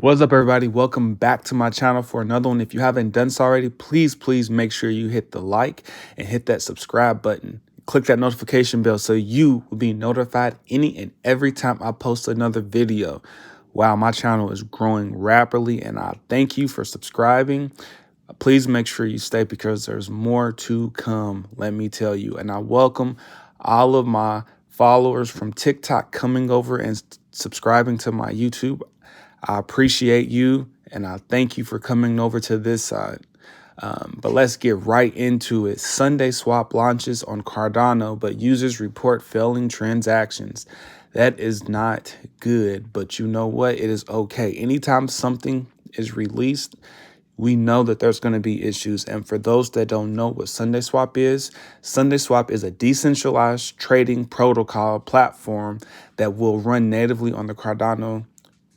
What's up, everybody? Welcome back to my channel for another one. If you haven't done so already, please make sure you hit the like and hit that subscribe button. Click that notification bell so you will be notified any and every time I post another video. Wow, my channel is growing rapidly, and I thank you for subscribing. Please make sure you stay because there's more to come, let me tell you. And I welcome all of my followers from TikTok coming over and subscribing to my YouTube. I appreciate you, and I thank you for coming over to this side. But let's get right into it. Sundae Swap launches on Cardano, but users report failing transactions. That is not good, but you know what? It is okay. Anytime something is released, we know that there's going to be issues. And for those that don't know what Sundae Swap is a decentralized trading protocol platform that will run natively on the Cardano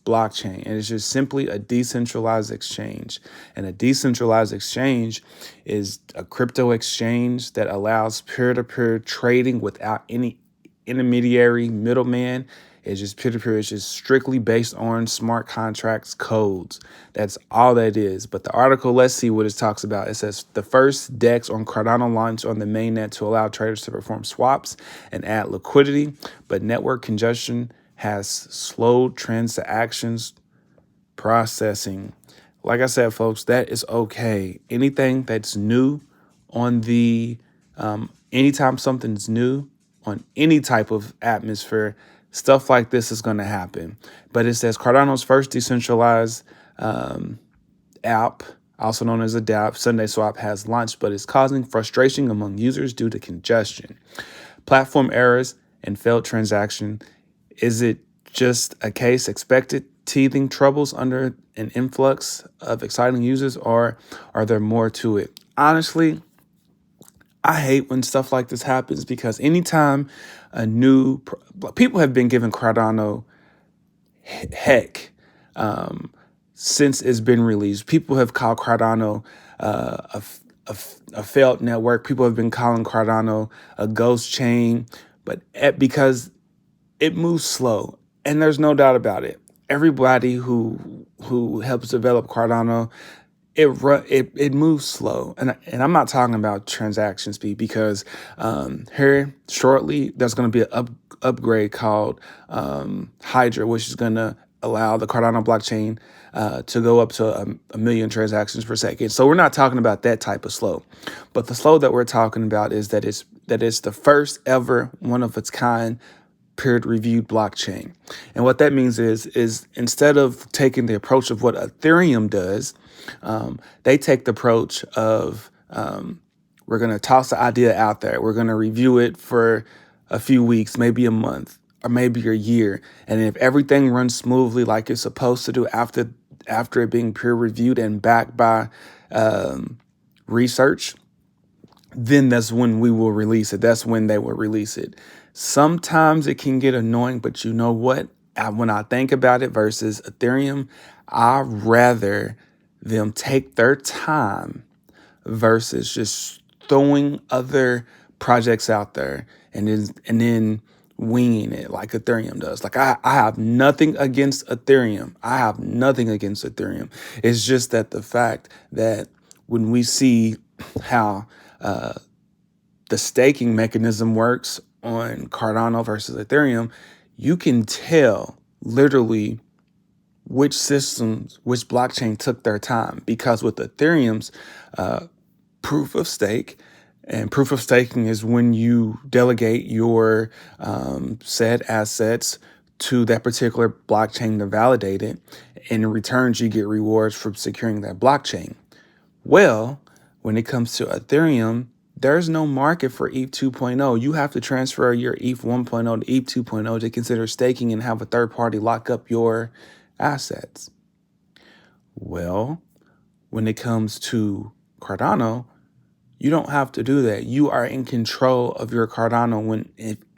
blockchain. And it's just simply a decentralized exchange. And a decentralized exchange is a crypto exchange that allows peer-to-peer trading without any intermediary middleman. It's just peer-to-peer. It's just strictly based on smart contracts codes. That's all that is. But the article, let's see what it talks about. It says the first DEX on Cardano launched on the mainnet to allow traders to perform swaps and add liquidity, but network congestion has slowed transactions processing. Like I said, folks, that is okay. Anything that's new on the, anytime something's new on any type of atmosphere, stuff like this is going to happen. But it says Cardano's first decentralized app, also known as a dApp, Sundae Swap, has launched, but is causing frustration among users due to congestion, platform errors, and failed transaction. Is it just a case expected teething troubles under an influx of exciting users, or are there more to it? Honestly, I hate when stuff like this happens because anytime people have been giving Cardano heck since it's been released. People have called Cardano a failed network. People have been calling Cardano a ghost chain, but because it moves slow, and there's no doubt about it. Everybody who helps develop Cardano, it moves slow, and I'm not talking about transaction speed because here shortly there's going to be an upgrade called Hydra, which is going to allow the Cardano blockchain to go up to a million transactions per second. So we're not talking about that type of slow, but the slow that we're talking about is that it's the first ever one of its kind peer-reviewed blockchain. And what that means is instead of taking the approach of what Ethereum does, they take the approach of we're going to toss the idea out there. We're going to review it for a few weeks, maybe a month, or maybe a year. And if everything runs smoothly like it's supposed to do after it being peer-reviewed and backed by research, then that's when we will release it. That's when they will release it. Sometimes it can get annoying, but you know what? When I think about it versus Ethereum, I'd rather them take their time versus just throwing other projects out there and then winging it like Ethereum does. Like I have nothing against Ethereum. It's just that the fact that when we see how the staking mechanism works on Cardano versus Ethereum, you can tell literally which blockchain took their time, because with Ethereum's proof of stake, and proof of staking is when you delegate your said assets to that particular blockchain to validate it, and in returns you get rewards for securing that blockchain. Well, when it comes to Ethereum, there's no market for ETH 2.0. You have to transfer your ETH 1.0 to ETH 2.0 to consider staking and have a third party lock up your assets. Well, when it comes to Cardano, you don't have to do that. You are in control of your Cardano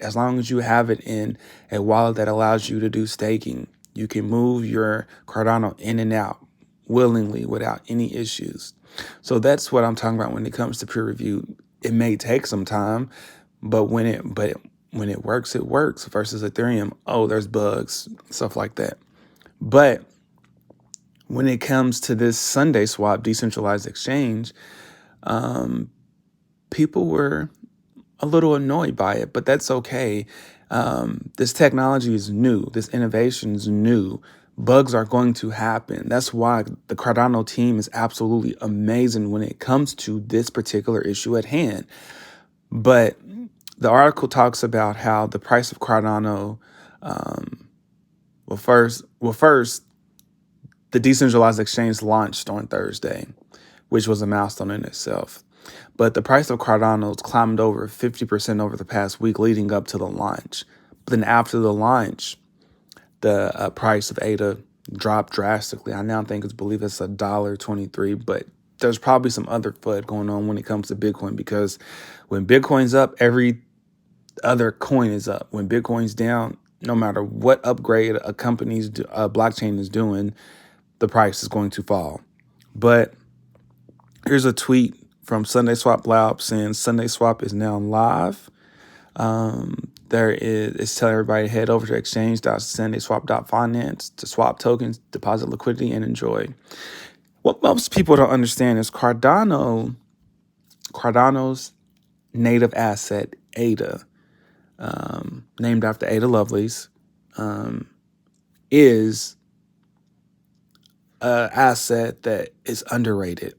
as long as you have it in a wallet that allows you to do staking. You can move your Cardano in and out willingly without any issues. So that's what I'm talking about when it comes to peer review. It may take some time, but when it works, it works. Versus Ethereum, oh, there's bugs, stuff like that. But when it comes to this Sundae Swap decentralized exchange, people were a little annoyed by it, but that's okay. This technology is new. This innovation is new. Bugs are going to happen. That's why the Cardano team is absolutely amazing when it comes to this particular issue at hand. But the article talks about how the price of Cardano, first, the decentralized exchange launched on Thursday, which was a milestone in itself. But the price of Cardano climbed over 50% over the past week leading up to the launch. But then after the launch, the price of ADA dropped drastically. I now believe it's $1.23, but there's probably some other FUD going on when it comes to Bitcoin, because when Bitcoin's up, every other coin is up. When Bitcoin's down, no matter what upgrade a company's blockchain is doing, the price is going to fall. But here's a tweet from Sundae Swap Lab saying Sundae Swap is now live. It's telling everybody to head over to exchange.sundaeswap.finance to swap tokens, deposit liquidity, and enjoy. What most people don't understand is Cardano's native asset, ADA, named after Ada Lovelace, is an asset that is underrated.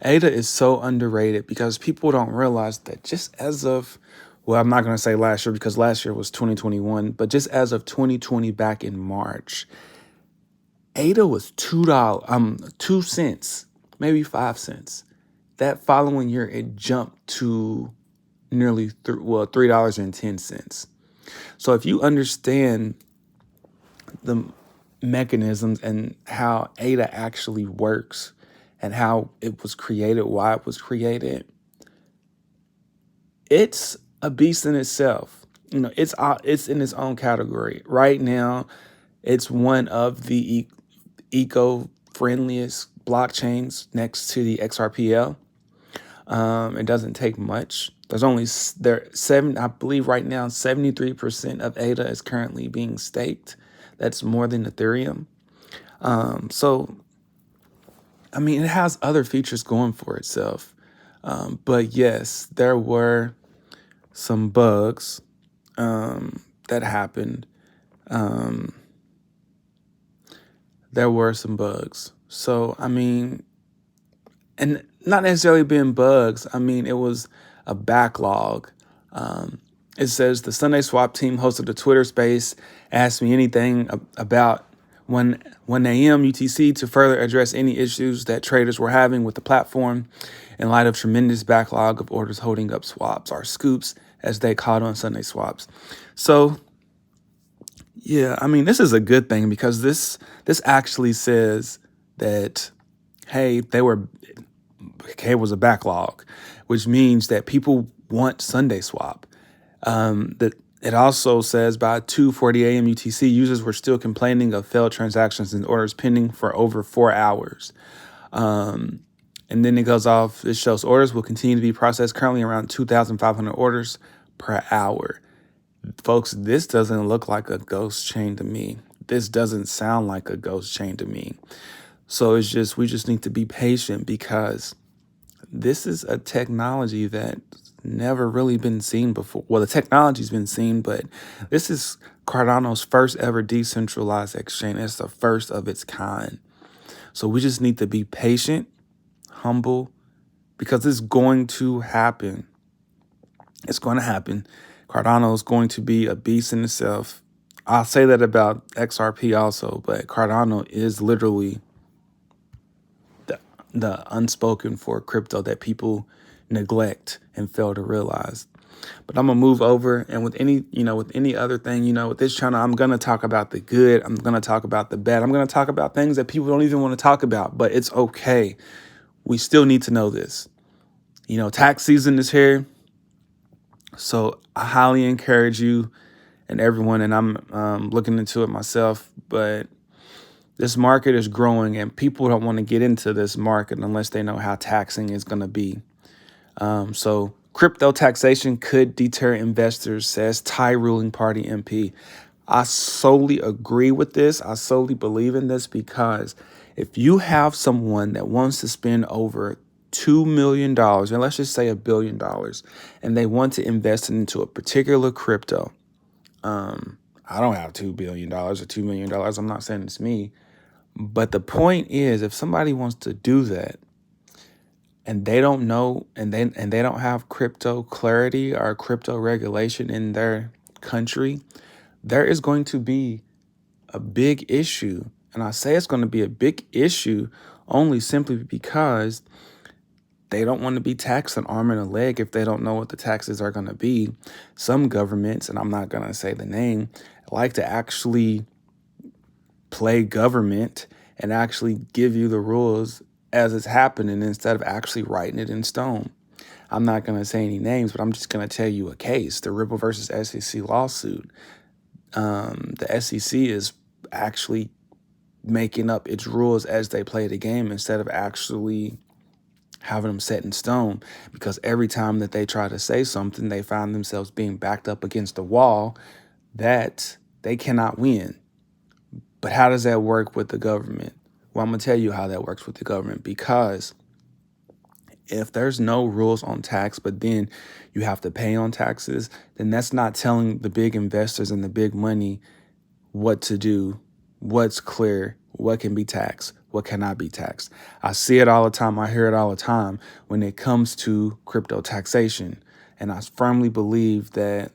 ADA is so underrated because people don't realize that just as of, well, I'm not going to say last year because last year was 2021, but just as of 2020 back in March, ADA was $2 cents, maybe 5 cents. That following year, it jumped to nearly $3.10. So if you understand the mechanisms and how ADA actually works and how it was created, why it was created, it's a beast in itself. It's in its own category. Right now, it's one of the eco-friendliest blockchains next to the XRPL. It doesn't take much. I believe right now 73% of ADA is currently being staked. That's more than Ethereum. It has other features going for itself. But yes, there were some bugs that happened. There were some bugs. So, and not necessarily being bugs. It was a backlog. It says the Sundae Swap team hosted a Twitter space, asked me anything about 1 a.m. UTC to further address any issues that traders were having with the platform in light of tremendous backlog of orders holding up swaps, or scoops, as they called on Sundae Swaps. So, yeah, this is a good thing because this actually says that, hey, it was a backlog, which means that people want Sundae Swap. That it also says by 2:40 a.m. UTC, users were still complaining of failed transactions and orders pending for over 4 hours. And then it goes off. It shows orders will continue to be processed, currently around 2,500 orders per hour. Folks, this doesn't look like a ghost chain to me. This doesn't sound like a ghost chain to me. So we just need to be patient because this is a technology that's never really been seen before. Well, the technology's been seen, but this is Cardano's first ever decentralized exchange. It's the first of its kind. So we just need to be patient, humble, because it's going to happen. It's going to happen. Cardano is going to be a beast in itself. I'll say that about XRP also, but Cardano is literally the unspoken for crypto that people neglect and fail to realize. But I'm gonna move over, and with any other thing, with this channel, I'm gonna talk about the good. I'm gonna talk about the bad. I'm gonna talk about things that people don't even want to talk about, but it's okay. We still need to know this. Tax season is here. So I highly encourage you and everyone, and I'm looking into it myself, but this market is growing and people don't want to get into this market unless they know how taxing is going to be. So crypto taxation could deter investors, says Thai ruling party MP. I solely agree with this. I solely believe in this because if you have someone that wants to spend over $2 million, and let's just say $1 billion, and they want to invest into a particular crypto, I don't have $2 billion or $2 million. I'm not saying it's me. But the point is, if somebody wants to do that and they don't know and they don't have crypto clarity or crypto regulation in their country, there is going to be a big issue. And I say it's going to be a big issue only simply because they don't want to be taxed an arm and a leg if they don't know what the taxes are going to be. Some governments, and I'm not going to say the name, like to actually play government and actually give you the rules as it's happening instead of actually writing it in stone. I'm not going to say any names, but I'm just going to tell you a case, the Ripple versus SEC lawsuit. The SEC is actually making up its rules as they play the game instead of actually having them set in stone, because every time that they try to say something, they find themselves being backed up against a wall that they cannot win. But how does that work with the government? Well, I'm going to tell you how that works with the government, because if there's no rules on tax, but then you have to pay on taxes, then that's not telling the big investors and the big money what to do, what's clear, what can be taxed, what cannot be taxed. I see it all the time. I hear it all the time when it comes to crypto taxation. And I firmly believe that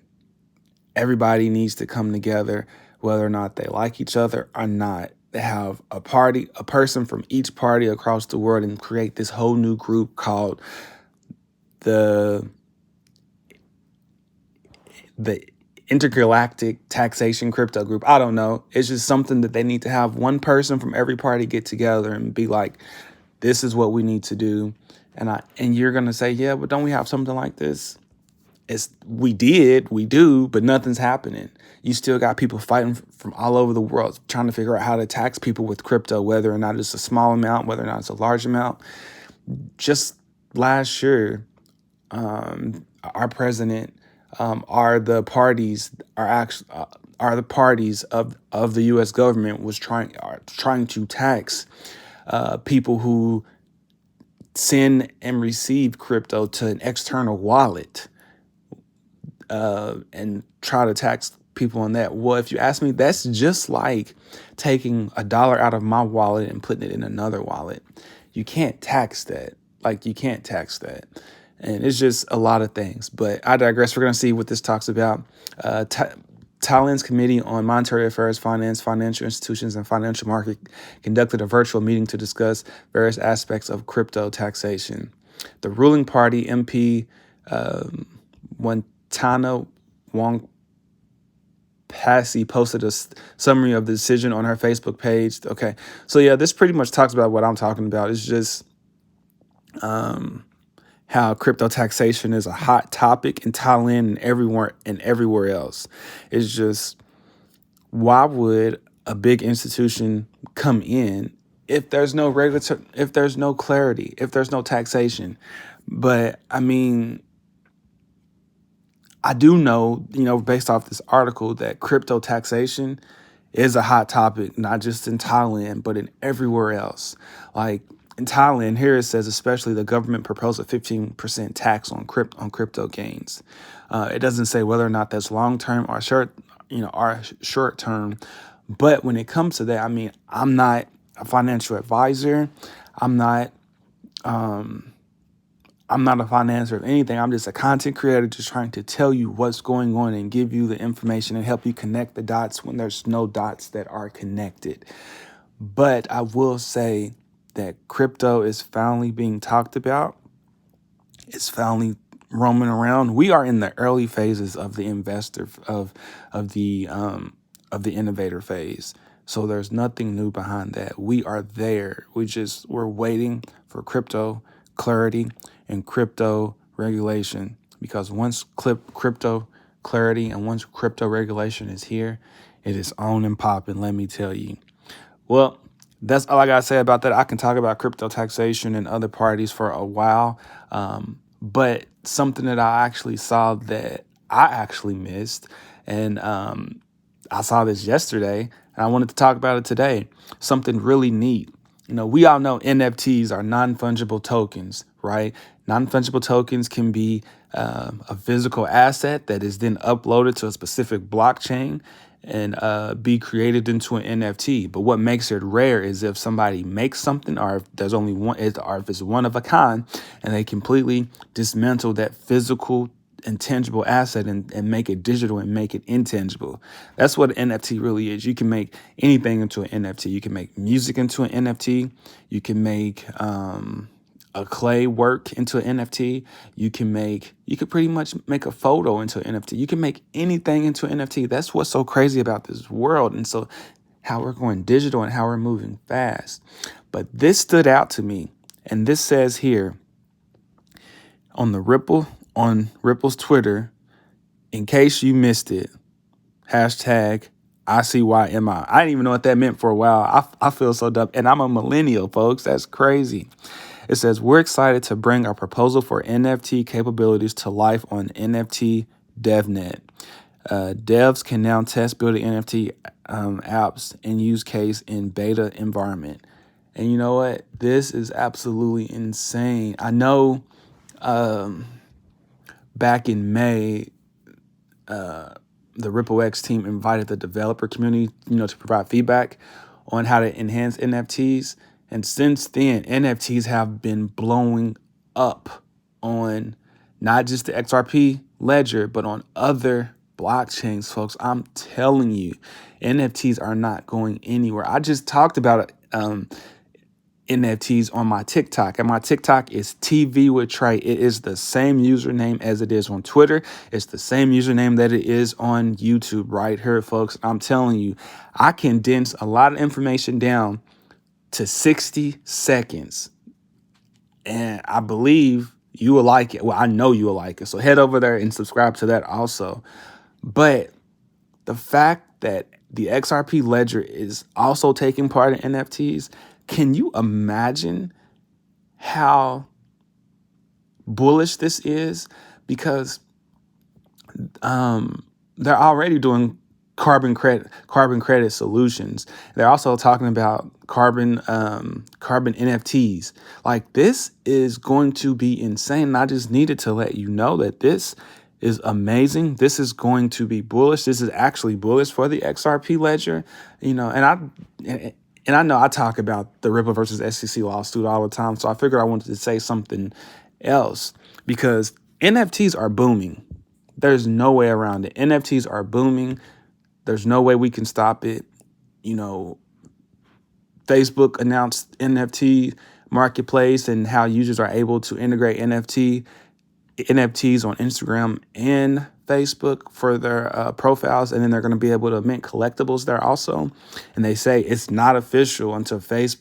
everybody needs to come together, whether or not they like each other or not. They have a person from each party across the world, and create this whole new group called the Intergalactic Taxation Crypto Group. I don't know. It's just something that they need to have one person from every party get together and be like, this is what we need to do. And you're going to say, yeah, but don't we have something like this? We do, but nothing's happening. You still got people fighting from all over the world, trying to figure out how to tax people with crypto, whether or not it's a small amount, whether or not it's a large amount. Just last year, our president, are the parties of the U.S. government was trying to tax people who send and receive crypto to an external wallet, and try to tax people on that. Well, if you ask me, that's just like taking $1 out of my wallet and putting it in another wallet. You can't tax that. You can't tax that. And it's just a lot of things. But I digress. We're going to see what this talks about. Thailand's Committee on Monetary Affairs, Finance, Financial Institutions, and Financial Market conducted a virtual meeting to discuss various aspects of crypto taxation. The ruling party, MP Wantana Wongpasi, posted a summary of the decision on her Facebook page. Okay, so yeah, this pretty much talks about what I'm talking about. It's just how crypto taxation is a hot topic in Thailand and everywhere else. It's just, why would a big institution come in if there's no if there's no clarity, if there's no taxation? But I mean, I do know, based off this article, that crypto taxation is a hot topic, not just in Thailand, but in everywhere else. In Thailand, here it says, especially the government proposed a 15% tax on crypto gains. It doesn't say whether or not that's long-term or short-term. But when it comes to that, I mean, I'm not a financial advisor. I'm not a financier of anything. I'm just a content creator, just trying to tell you what's going on and give you the information and help you connect the dots when there's no dots that are connected. But I will say that crypto is finally being talked about. It's finally roaming around. We are in the early phases of the the innovator phase. So there's nothing new behind that. We are there. We're waiting for crypto clarity and crypto regulation, because once crypto clarity and once crypto regulation is here, it is on and popping, let me tell you. Well, that's all I got to say about that. I can talk about crypto taxation and other parties for a while. But something that I actually saw that I actually missed, and I saw this yesterday and I wanted to talk about it today. Something really neat. We all know NFTs are non-fungible tokens, right? Non-fungible tokens can be a physical asset that is then uploaded to a specific blockchain and be created into an NFT. But what makes it rare is if somebody makes something, or if there's only one, or if it's one of a kind, and they completely dismantle that physical intangible asset and make it digital and make it intangible. That's what an NFT really is. You can make anything into an NFT. You can make music into an NFT. You can make a clay work into an NFT. You could pretty much make a photo into an NFT. You can make anything into an NFT. That's what's so crazy about this world. And so how we're going digital and how we're moving fast. But this stood out to me. And this says here on Ripple's Twitter, in case you missed it, hashtag ICYMI. I didn't even know what that meant for a while. I feel so dumb. And I'm a millennial, folks. That's crazy. It says, we're excited to bring our proposal for NFT capabilities to life on NFT DevNet. Devs can now test building NFT apps and use case in beta environment. And you know what? This is absolutely insane. I know back in May, the RippleX team invited the developer community, to provide feedback on how to enhance NFTs. And since then, NFTs have been blowing up on not just the XRP ledger, but on other blockchains, folks. I'm telling you, NFTs are not going anywhere. I just talked about NFTs on my TikTok, and my TikTok is TV with Trey. It is the same username as it is on Twitter. It's the same username that it is on YouTube right here, folks. I'm telling you, I condense a lot of information down to 60 seconds. And I believe you will like it. Well, I know you will like it. So head over there and subscribe to that also. But the fact that the XRP ledger is also taking part in NFTs, can you imagine how bullish this is? Because they're already doing carbon credit solutions. They're also talking about carbon NFTs. Like, this is going to be insane. And I just needed to let you know that this is amazing. This is going to be bullish. This is actually bullish for the XRP ledger. And I know I talk about the Ripple versus SEC lawsuit all the time. So I figured I wanted to say something else, because NFTs are booming. There's no way around it. NFTs are booming. There's no way we can stop it. Facebook announced NFT marketplace and how users are able to integrate NFTs on Instagram and Facebook for their profiles, and then they're going to be able to mint collectibles there also. And they say it's not official until it's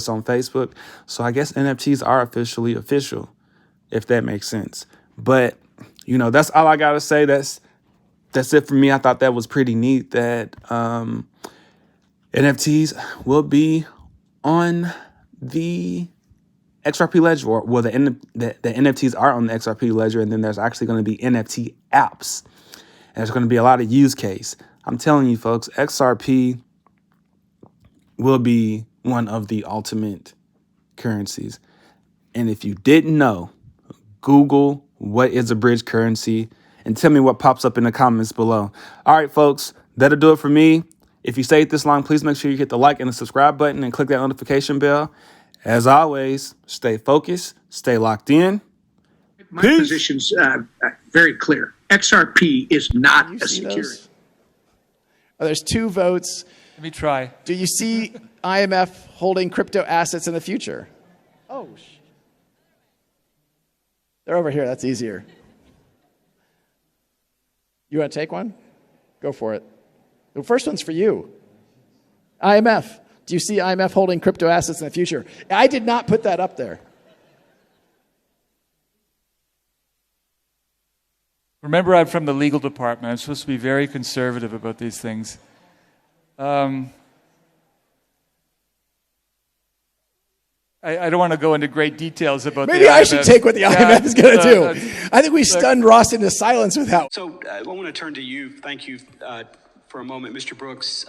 on Facebook. So I guess NFTs are officially official, if that makes sense. But that's all I gotta say. That's it for me. I thought that was pretty neat that NFTs will be on the XRP ledger, or the NFTs are on the XRP ledger, and then there's actually going to be NFT apps. And there's going to be a lot of use case. I'm telling you, folks, XRP will be one of the ultimate currencies. And if you didn't know, Google what is a bridge currency and tell me what pops up in the comments below. All right, folks, that'll do it for me. If you stayed this long, please make sure you hit the like and the subscribe button and click that notification bell. As always, stay focused, stay locked in. My position's very clear. XRP is not a security. There's 2 votes. Let me try. Do you see IMF holding crypto assets in the future? Oh, they're over here. That's easier. You want to take one? Go for it. The first one's for you. IMF. Do you see IMF holding crypto assets in the future? I did not put that up there. Remember, I'm from the legal department. I'm supposed to be very conservative about these things. I don't want to go into great details about Maybe I should take what the IMF is going to do. I think we stunned Ross into silence with that. So I want to turn to you. Thank you for a moment, Mr. Brooks.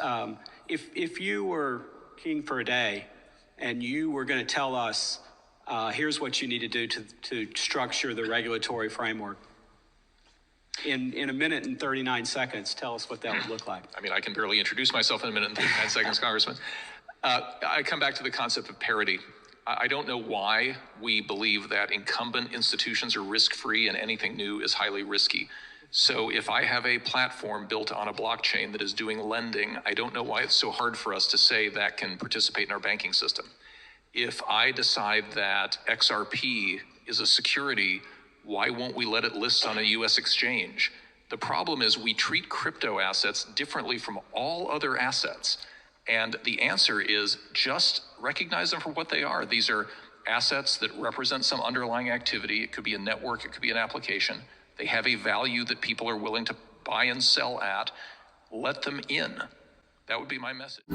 If you were king for a day and you were going to tell us, here's what you need to do to structure the regulatory framework, in a minute and 39 seconds, tell us what that would look like. I mean, I can barely introduce myself in a minute and 39 seconds, Congressman. I come back to the concept of parity. I don't know why we believe that incumbent institutions are risk-free and anything new is highly risky. So if I have a platform built on a blockchain that is doing lending, I don't know why it's so hard for us to say that can participate in our banking system. If I decide that XRP is a security, why won't we let it list on a US exchange? The problem is we treat crypto assets differently from all other assets. And the answer is just recognize them for what they are. These are assets that represent some underlying activity. It could be a network, it could be an application. They have a value that people are willing to buy and sell at. Let them in. That would be my message.